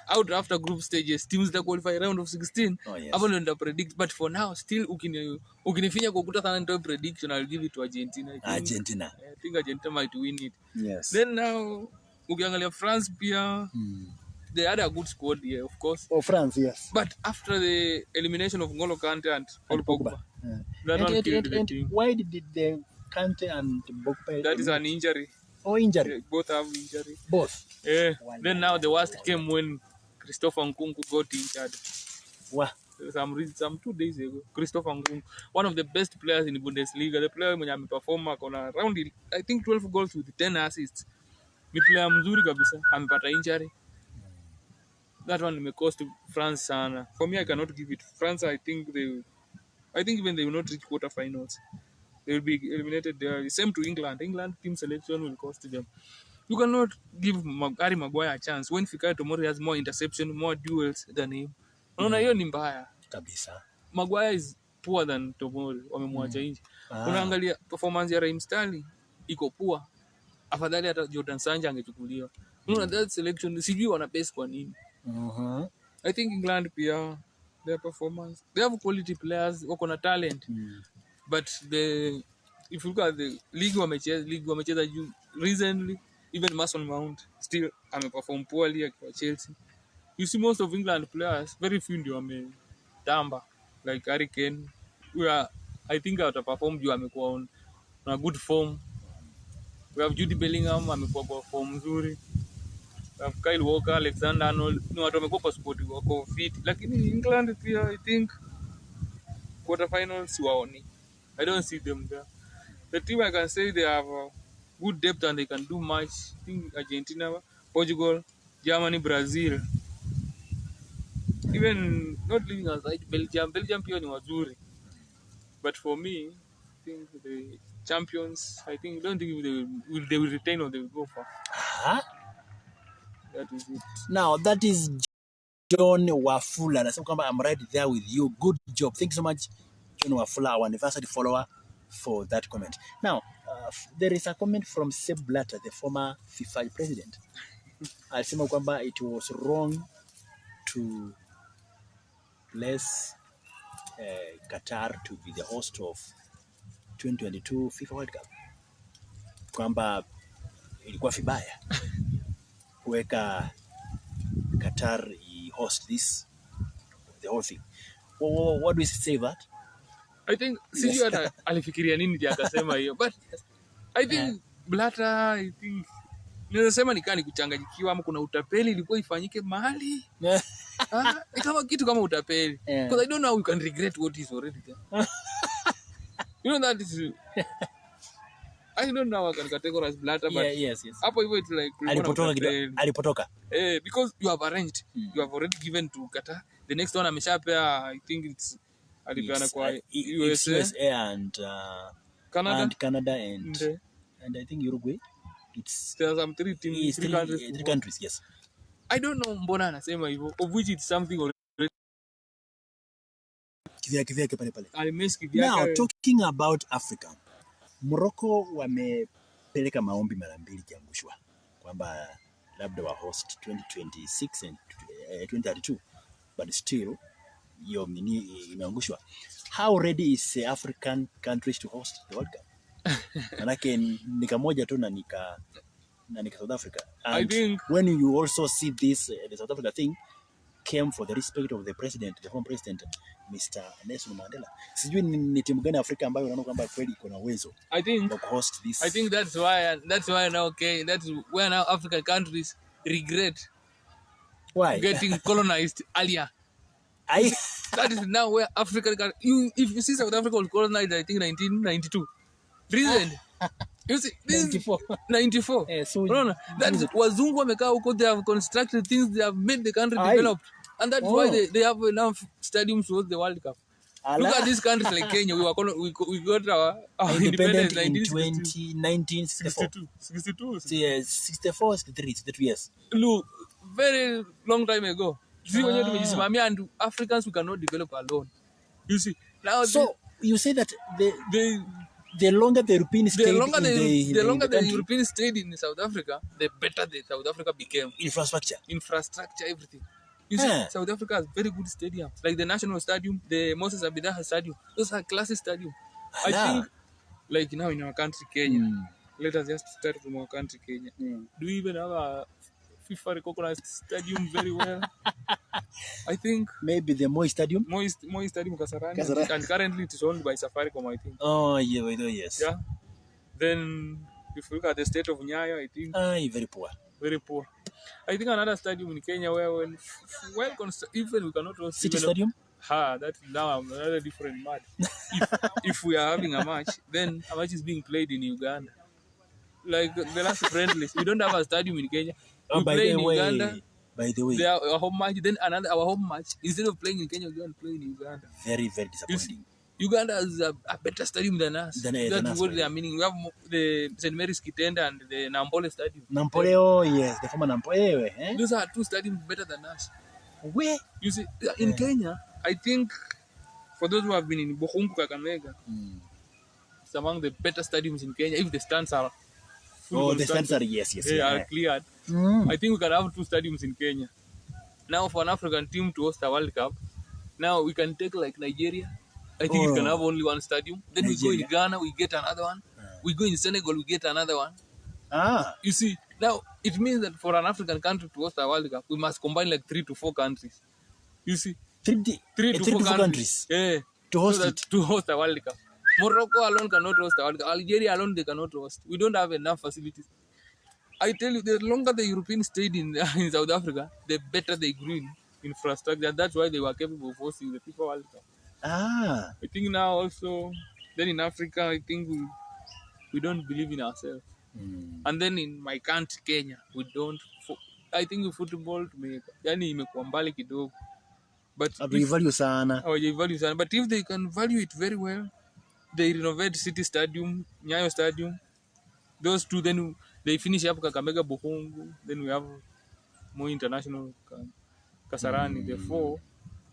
Out after group stages, teams that qualify round of 16. Oh yes. Hapo ndo predict, but for now still ukinifinya kukuta sana ndio prediction, I'll give it to Argentina. I think Argentina might win it. Yes. Then now ukiangalia France pia they had a good squad here, of course. Oh, France, yes. But after the elimination of N'Golo Kante and Paul Pogba, that one killed the team. Why did the Kante and Pogba? That is an injury. Oh, injury. Yeah, both have injury. Both? Yeah. Then now the worst came when Christopher Nkunku got injured. Wow. Some 2 days ago. Christopher Nkunku, one of the best players in the Bundesliga. The player mwenye ameperform akona around I think 12 goals with 10 assists. Ni player mzuri kabisa. Amepata injury. That one may cost France sana. For me, I cannot give it. France, I think even they will not reach quarterfinals. They will be eliminated there. Same to England. England team selection will cost them. You cannot give Harry Maguire a chance when Fikayo Tomori has more interception, more duels than him. Unaona hiyo ni mbaya kabisa. Maguire is poor than Tomori. Wamemwacha nje. Unaangalia performance ya Raheem Sterling iko poor. Afadhali hata Jordan Sancho angechukuliwa. Unaona that selection sijui wana base kwa nini. I think England pia their performance, they have quality players, wako na talent, but if you look at the league wamecheza recently, even Mason Mount still ameperform poorly akiwa Chelsea. You see most of England players, very few ndio wametamba, like Harry Kane, I think ataperform juu amekuwa on a good form. We have Jude Bellingham amekuwa kwa form nzuri. Kyle Walker, Alexander-Arnold, no watu wamekuwa kwa sport wako fit, lakini England pia I think quarterfinals waoni. I don't see them there. The team I can say they have a good depth and they can do much. I think Argentina, Portugal, Germany, Brazil. Even not leaving aside Belgium pia ni wazuri. But for me, I think the champions, I don't think they will retain or they will go far. That is it. Now, that is John Wafula. Nasema kwamba I'm right there with you. Good job. Thank you so much, John Wafula, our anniversary follower, for that comment. Now, there is a comment from Sepp Blatter, the former FIFA president. Alisema kwamba it was wrong to place Qatar to be the host of 2022 FIFA World Cup. Kwamba ilikuwa vibaya kuweka Qatar host the whole thing. What do you say that? I think sijui hata alifikiria nini ndiye akasema hiyo, but I think Blatter, I think ninasema nikani kuchanganyikiwa ama kuna utapeli ilikuwa ifanyike mahali. Ni kama kitu kama utapeli. Because I don't know how you can regret what is already there. You know that is I don't know how I can categorize Blatter, but yes. Hapo hivyo it's like alipotoka. Because you have arranged, you have already given to Qatar. The next one ameshapea, I think it's alipeana Yes, kwa it's USA, USA Canada, and Canada and I think Uruguay. There are some three countries to three host. countries, yes. I don't know mbona anasema hivyo, of which it's something already. Kivyake pale pale. Now talking about Africa, Morocco wamepeleka maombi mara mbili kiangushwa kwamba labda wa host 2026 and 2032, but still hiyo nini imeangushwa. How ready is African countries to host the World Cup? Manake nika moja tu na nika South Africa. And I think when you also see this, the South Africa thing came for the respect of the president, the former president, Mr. Nelson Mandela. Sijui ni timu gani Afrika ambayo unaona kwamba kweli iko na uwezo wa host this. I think that's why now, okay, that's where now African countries regret getting colonized earlier. That is now where African if you see South Africa was colonized, I think 1992. Reason you see, 94. No. That's wazungu wamekaa huko, they have constructed things, they have made the country developed, and that's why they have enough stadiums to host the World Cup. Look at these countries like Kenya. We got our independence in 1962. 63 years. Look, very long time ago. See, when tumejisimamia, and Africans we cannot develop alone. You see now. So you say that the longer the Europeans stayed the Europeans stayed in South Africa, the better the South Africa became. Infrastructure, everything. You see, South Africa has very good stadiums, like the National Stadium, the Moses Abidaha Stadium. Those are classic stadiums. I think, like now in our country, Kenya. Let us just start from our country, Kenya. Do we even have a FIFA recognized stadium very well? I think maybe the Moi Stadium. Moi Stadium, Kasarani. And currently it is owned by Safaricom, I think. Oh, yeah, yes. Yeah. Then, if you look at the state of Nyayo, I think very poor. Very poor. I think another stadium in Kenya where even we cannot host City Stadium. That's now another different match. if we are having a match, then a match is being played in Uganda. Like the last friendlies, we don't have a stadium in Kenya. We play in Uganda. By the way, they are a home match. Then our home match, instead of playing in Kenya, we go and play in Uganda. Very, very disappointing. Uganda has a better stadium than us. That's what they are meaning. We have the St. Mary's Kitenda and the Nampole Stadium. Nampole, yes, the former Nampole. Those are two stadiums better than us. Where? You see, in Kenya, I think, for those who have been in Bohungu, Kakamega, it's among the better stadiums in Kenya. If the stands are full, the stands are are cleared. I think we can have two stadiums in Kenya. Now, for an African team to host a World Cup, now we can take like Nigeria. I think it can have only one stadium. Then Nigeria. We go in Ghana, we get another one. We go in Senegal, we get another one. You see, now it means that for an African country to host a World Cup, we must combine like 3 to 4 countries. You see, 3 to 4 countries. Yeah, to host a World Cup. Morocco alone cannot host a World Cup. Algeria alone, they cannot host. We don't have enough facilities. I tell you, the longer the Europeans stayed in South Africa, the better they grew in infrastructure. That's why they were capable of hosting the FIFA World Cup. I think now also, then in Africa, I think we don't believe in ourselves. And then in my country, Kenya, we don't. I think football imekuwa mbali kidogo. But value sana. But if they can value it very well, they renovate City Stadium, Nyayo Stadium, those two, then they finish up Kakamega, Bohungu, then we have more international Kasarani. Therefore,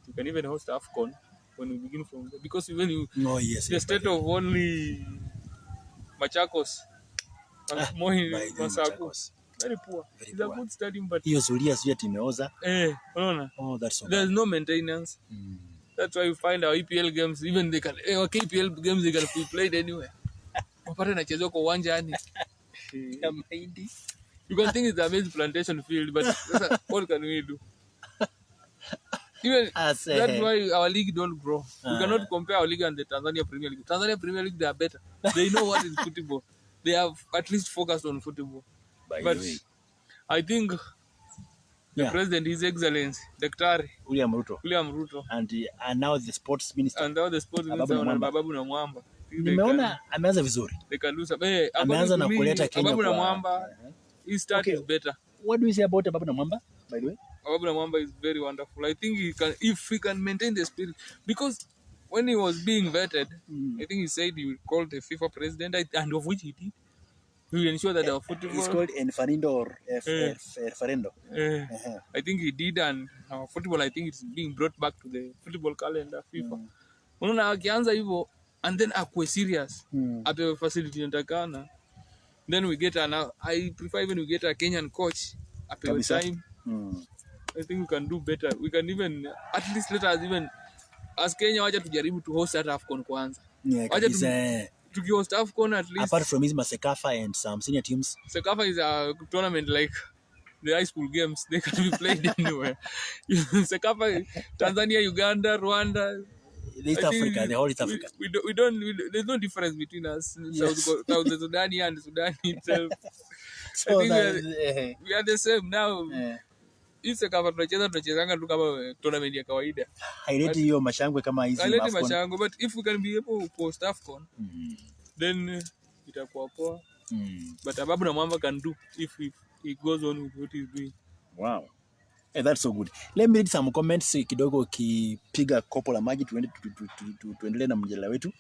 you can even host AFCON when we begin from there. Because when you the state of only Machakos, Machakos, very poor. It's a good stadium, but that's so there's no maintenance. That's why you find our EPL games, even they can our KPL games, they can be played anywhere. You can think it's a maize plantation field, but what can we do? Even that's why our league don't grow. We cannot compare our league and the Tanzania Premier League. Tanzania Premier League, they are better. They know what is football. They have at least focused on football. But I think the president, His Excellency, Dr. William Ruto. And now the sports minister. Babu na Mwamba. Nimeona ameanza vizuri. They can do some. Ameanza na kuleta Kenya Babu na Mwamba. His start is better. What do you say about Babu na Mwamba, by the way? Babu na Mwamba is very wonderful. I think if he can maintain the spirit, because when he was being vetted, I think he said he would call the FIFA president, and of which he did. He will ensure that our football. It's called Enfarindo or Ferendo. I think he did, and our football, I think it's being brought back to the football calendar FIFA. Unaona akianza hivyo and then akwe serious. Apewe facility inatakana. Then we get I prefer even we get a Kenyan coach apewe time. I think we can do better. We can even at least let us even as Kenya wacha tujaribu to host that AFCON kwanza. Wacha tukihost AFCON at least. Apart from his Sekafa and some senior teams. Sekafa is a tournament like the high school games. They can be played anywhere. Sekafa, Tanzania, Uganda, Rwanda. East Africa, the whole East Africa. We don't there's no difference between us. Yes. South Sudan and Sudan itself. So I think we are the same now. Hizi kama tunachezanga tu kama tournament ya kawaida. Haileti hiyo mashangwe kama hizi AFCON. Haileti mashangwe, but if we can be able to post AFCON, then itakuwa poa. But Ababu na Mwamba can do if he goes on with what he's doing. Wow. Hey, that's so good. Let me read some comments kidogo kipiga kopo la maji tuendelee na mjadala wetu.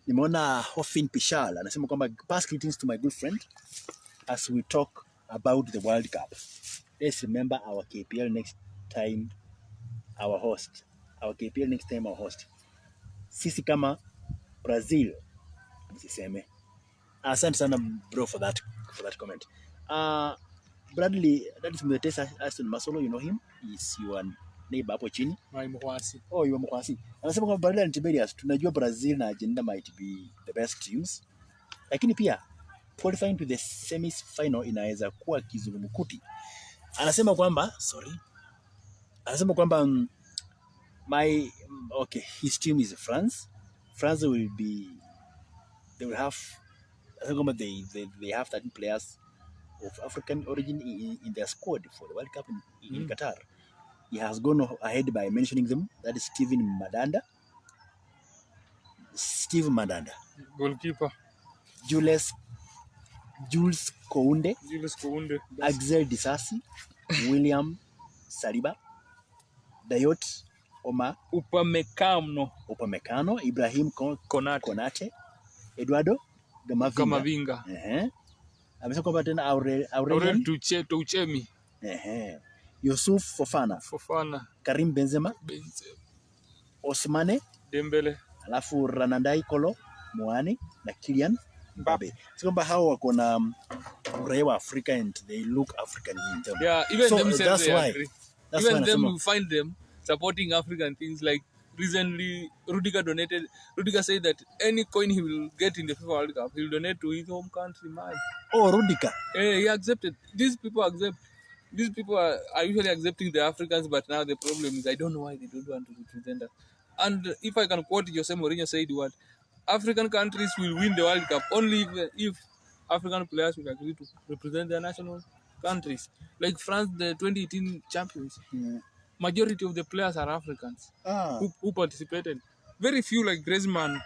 Nimeona Hofin Pishal anasema kwamba past greetings to my good friend as we talk about the World Cup. Let's remember our KPL next time our host. Sisi kama Brazil msiseme. Asante sana bro for that comment. Bradley, that is Mtetesa Aston Masolo, you know him? He's your neighbor hapo chini. Mkwasi. Oh, you are Mkwasi. Anasema kwamba Bradley and Tiberius tunajua Brazil na Argentina might be the best teams. Lakini pia qualifying to the semi-final inaweza kuwa kizungumkuti. Anasema kwamba his team is France. France will be, they will have, I think they have 13 players of African origin in their squad for the World Cup in Qatar. He has gone ahead by mentioning them. That is Steve Mandanda. Goalkeeper. Jules Kounde. Axel Disasi. William Saliba. Dayot Omar. Upamecano. Ibrahim Konate. Eduardo Gamavinga. Amesema kwamba tena Aurelian Tuchemi. Yusuf Fofana. Karim Benzema. Osmane Dembele. Alafu Ranandai Kolo Moani na Kylian Mbappe. Sio kwamba hao wako na uraia wa Africa and they look African in them. Yeah, even so that's why. Agree. That's even why them you find them supporting African things like recently Rudiger said that any coin he will get in the FIFA World Cup he will donate to his home country, man. Oh, Rudiger. He accepted. These people are usually accepting the Africans, but now the problem is I don't know why they don't want to represent us. And if I can quote Jose Mourinho said what African countries will win the World Cup only if African players will agree to represent their national countries. Like France, the 2018 champions. Majority of the players are Africans who participated. Very few like Griezmann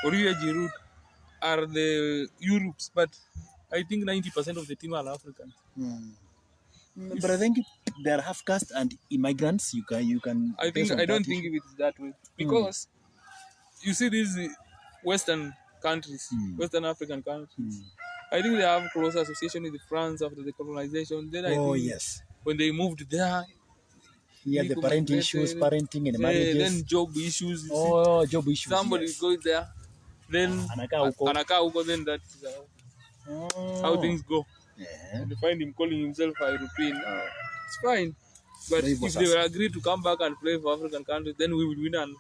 or Giroud are the Europes, but I think 90% of the team are Africans. But I think they are half caste and immigrants. You can. I don't think it's that way because you see these Western countries, Western African countries. I think they have close association with France after the colonization. Then when they moved there. Yeah, the parenting and marriages. Then job issues. Job issues. Somebody goes there, then Anaka huko, then that's how things go. And they find him calling himself a European. It's fine. But if they will agree to come back and play for African countries, then we will win an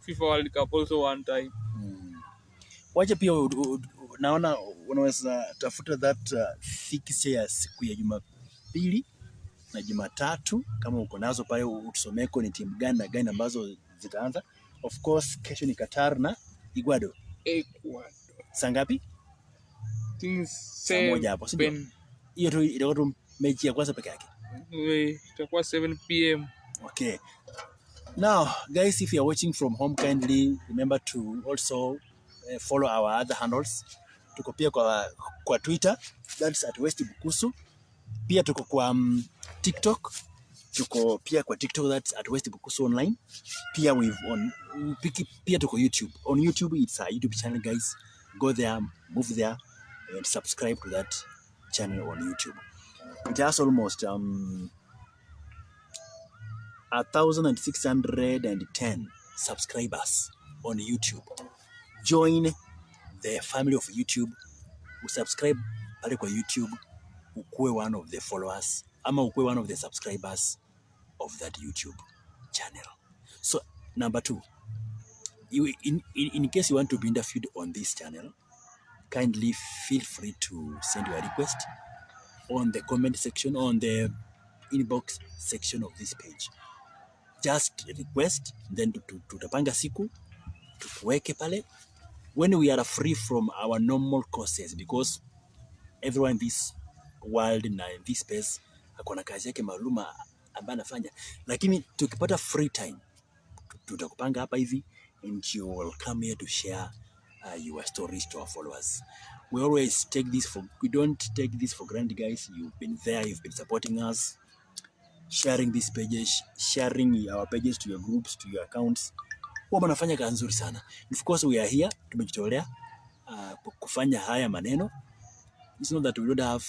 FIFA World Cup also one time. Wacha pia naona unaweza tafuta that fixture ya siku ya Jumapili na Jumatatu kama uko nazo pale utusomeko ni timu gani na gani ambazo zitaanza. Of course kesho ni Qatar na Ecuador. Saa ngapi? Saa moja hapo, sio? Hiyo tu itakuwa mechi ya kwanza peke yake. Itakuwa 7 p.m. Okay. Now, guys, if you are watching from home, kindly remember to also follow our other handles. Tuko pia kwa Twitter, that's at West Bukusu. Pia tuko kwa TikTok, Tuko pia kwa TikTok, that's at West Bukusu Online. Pia pia tuko YouTube. On YouTube, it's a YouTube channel, guys. Go there, move there, and subscribe to that channel on YouTube. It has almost 1,610 subscribers on YouTube. Join the family of YouTube. Subscribe pale kwa YouTube, ukue one of the followers ama ukue one of the subscribers of that YouTube channel. So number 2, in case you want to be interviewed on this channel, kindly feel free to send your request on the comment section, on the inbox section of this page. Just request, then tutapanga siku tukuweke pale when we are free from our normal courses, because everyone in this world na in this space akona kazi yake maalum ambayo anafanya, lakini tukipata free time tutakupanga hapa hivi and you will come here to share your stories to our followers. We don't take this for granted, guys. You've been there, you've been supporting us, sharing these pages, sharing our pages to your groups, to your accounts. Wanafanya kazi nzuri sana. Of course we are here, tumejitolea kufanya haya maneno. It's not that we don't have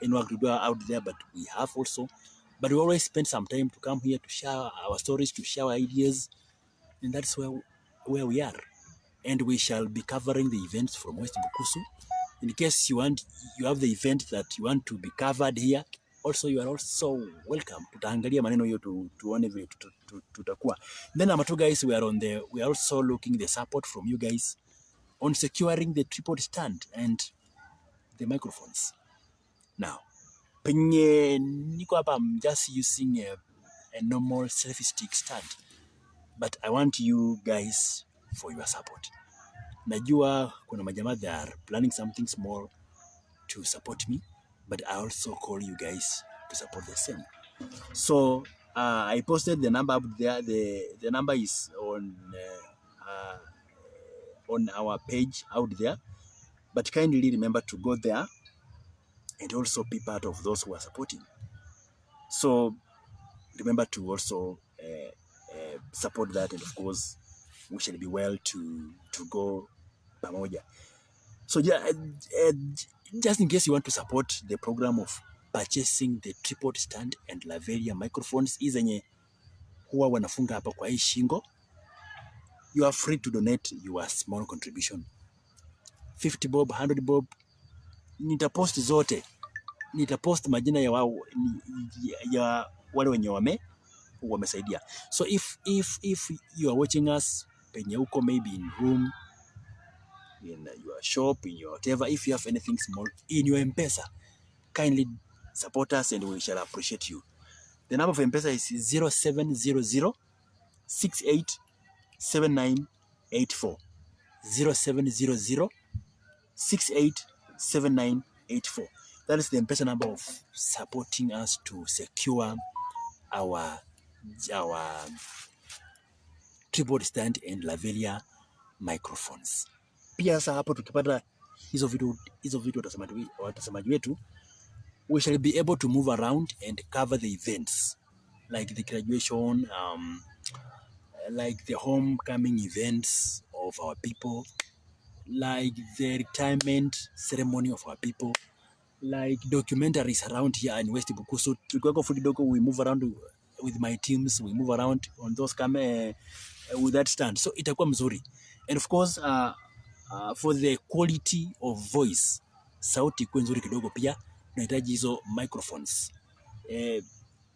any work to do out there, but we have also. But we always spend some time to come here to share our stories, to share our ideas, and that's where we are. And we shall be covering the events from West Bukusu. In case you have the event that you want to be covered here, also you are also welcome. Tutaangalia maneno hiyo tuone vile tutakuwa. Then number 2, guys, we are also looking the support from you guys on securing the tripod stand and the microphones. Now, penye niko hapa, I'm just using a normal selfie stick stand, but I want you guys for your support. Najua kuna majamaa, they are planning something small to support me, but I also call you guys to support the same. So I posted the number up there. The number is on our page out there, but kindly remember to go there and also be part of those who are supporting. So remember to also support that, and of course we shall be well to go pamoja. So yeah, just in case you want to support the program of purchasing the tripod stand and lavalier microphones zenye huwa wanafunga hapa kwa hii shingo, you are free to donate your small contribution. 50 bob, 100 bob, nitapost zote. Nitapost majina ya wale wenye wamesaidia. So if you are watching us penye uko, maybe in room, in your shop, in your whatever, if you have anything small in your M-Pesa, kindly support us and we shall appreciate you. The number of M-Pesa is 0700 687984. 0700 687984. That is the M-Pesa number of supporting us to secure our tripod stand and lavalier microphones. Pia sasa hapo tukipata hizo vitu watazamaji wetu, we shall be able to move around and cover the events like the graduation, like the homecoming events of our people, like the retirement ceremony of our people, like documentaries around here in West Bukusu. Tukiweko Food Dogo, we move around with my teams, we move around on those with that stand, so itakuwa mzuri. And of course for the quality of voice, sauti ikuwe nzuri kidogo, pia tunahitaji hizo microphones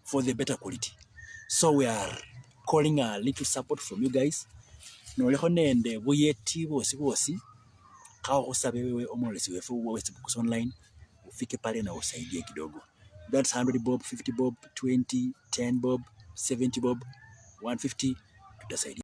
for the better quality. So we are calling a little support from you guys. Noleho nende buyeti bosi kao usabe wewe omolesi wefu West Bukusu Online, ufike pale na usaidie kidogo. That's 100 bob, 50 bob, 20, 10 bob, 70 bob, 150, tutasaidia.